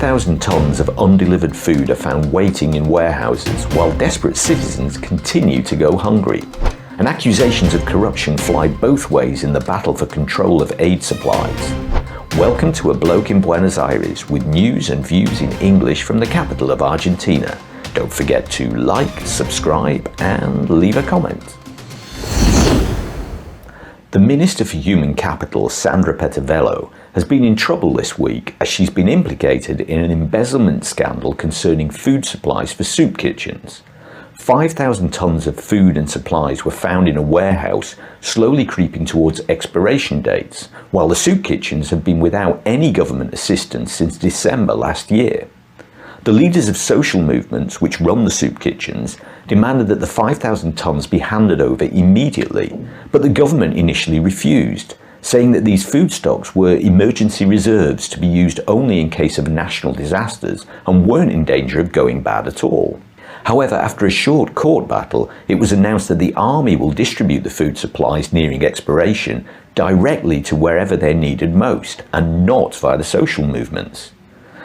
5,000 tons of undelivered food are found waiting in warehouses while desperate citizens continue to go hungry. And accusations of corruption fly both ways in the battle for control of aid supplies. Welcome to A Bloke in Buenos Aires with news and views in English from the capital of Argentina. Don't forget to like, subscribe and leave a comment. The Minister for Human Capital, Sandra Pettovello, has been in trouble this week as she's been implicated in an embezzlement scandal concerning food supplies for soup kitchens. 5,000 tons of food and supplies were found in a warehouse, slowly creeping towards expiration dates, while the soup kitchens have been without any government assistance since December last year. The leaders of social movements, which run the soup kitchens, demanded that the 5,000 tons be handed over immediately, but the government initially refused, saying that these food stocks were emergency reserves to be used only in case of national disasters and weren't in danger of going bad at all. However, after a short court battle, it was announced that the army will distribute the food supplies nearing expiration directly to wherever they're needed most, and not via the social movements.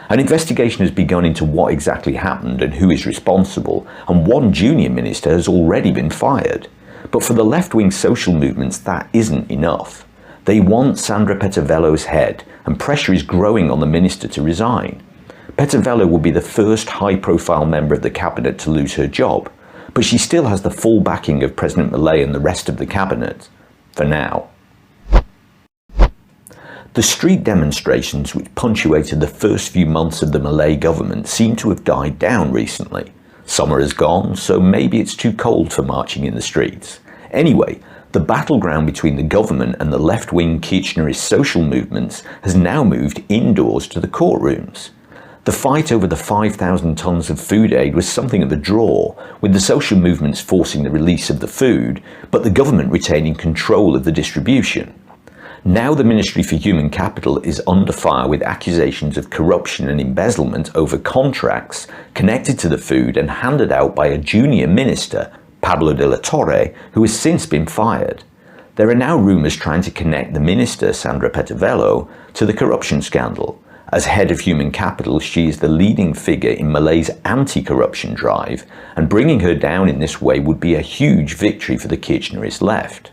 An investigation has begun into what exactly happened and who is responsible, and one junior minister has already been fired. But for the left-wing social movements, that isn't enough. They want Sandra Pettovello's head, and pressure is growing on the minister to resign. Pettovello will be the first high-profile member of the cabinet to lose her job, but she still has the full backing of President Milei and the rest of the cabinet, for now. The street demonstrations which punctuated the first few months of the Milei government seem to have died down recently. Summer has gone, so maybe it's too cold for marching in the streets. Anyway, the battleground between the government and the left-wing Kirchnerist social movements has now moved indoors to the courtrooms. The fight over the 5,000 tons of food aid was something of a draw, with the social movements forcing the release of the food, but the government retaining control of the distribution. Now the Ministry for Human Capital is under fire with accusations of corruption and embezzlement over contracts connected to the food and handed out by a junior minister, Pablo de la Torre, who has since been fired. There are now rumours trying to connect the minister, Sandra Pettovello, to the corruption scandal. As head of human capital, she is the leading figure in Milei's anti-corruption drive, and bringing her down in this way would be a huge victory for the Kirchnerist left.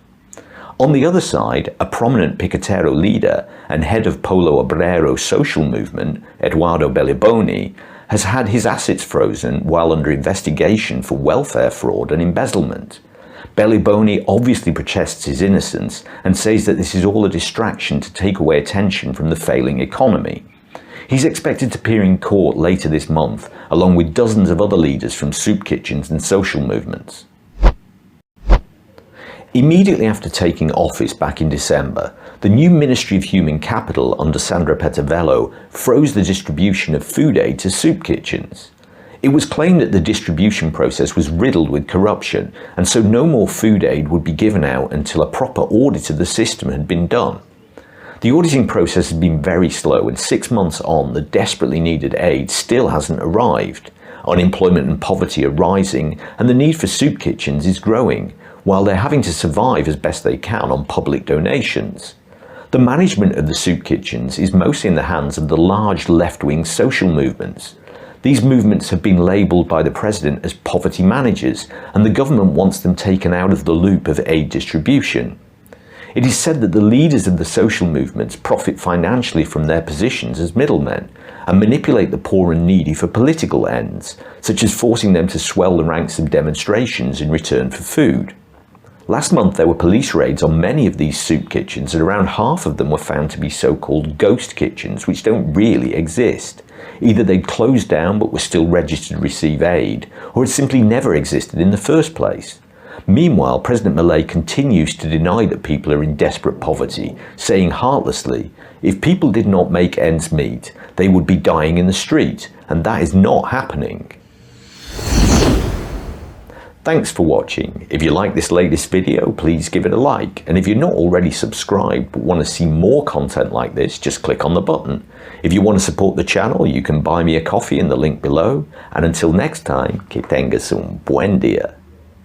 On the other side, a prominent Picatero leader and head of Polo Obrero social movement, Eduardo Belliboni, has had his assets frozen while under investigation for welfare fraud and embezzlement. Belliboni obviously protests his innocence and says that this is all a distraction to take away attention from the failing economy. He's expected to appear in court later this month, along with dozens of other leaders from soup kitchens and social movements. Immediately after taking office back in December, the new Ministry of Human Capital under Sandra Pettovello froze the distribution of food aid to soup kitchens. It was claimed that the distribution process was riddled with corruption, and so no more food aid would be given out until a proper audit of the system had been done. The auditing process has been very slow, and 6 months on, the desperately needed aid still hasn't arrived. Unemployment and poverty are rising, and the need for soup kitchens is growing, while they're having to survive as best they can on public donations. The management of the soup kitchens is mostly in the hands of the large left-wing social movements. These movements have been labelled by the president as poverty managers, and the government wants them taken out of the loop of aid distribution. It is said that the leaders of the social movements profit financially from their positions as middlemen and manipulate the poor and needy for political ends, such as forcing them to swell the ranks of demonstrations in return for food. Last month there were police raids on many of these soup kitchens, and around half of them were found to be so-called ghost kitchens, which don't really exist. Either they'd closed down but were still registered to receive aid, or had simply never existed in the first place. Meanwhile, President Milei continues to deny that people are in desperate poverty, saying heartlessly, if people did not make ends meet, they would be dying in the street, and that is not happening. Thanks for watching. If you like this latest video, please give it a like, and if you're not already subscribed but want to see more content like this, just click on the button. If you want to support the channel, you can buy me a coffee in the link below, and until next time, que tengas un buen día.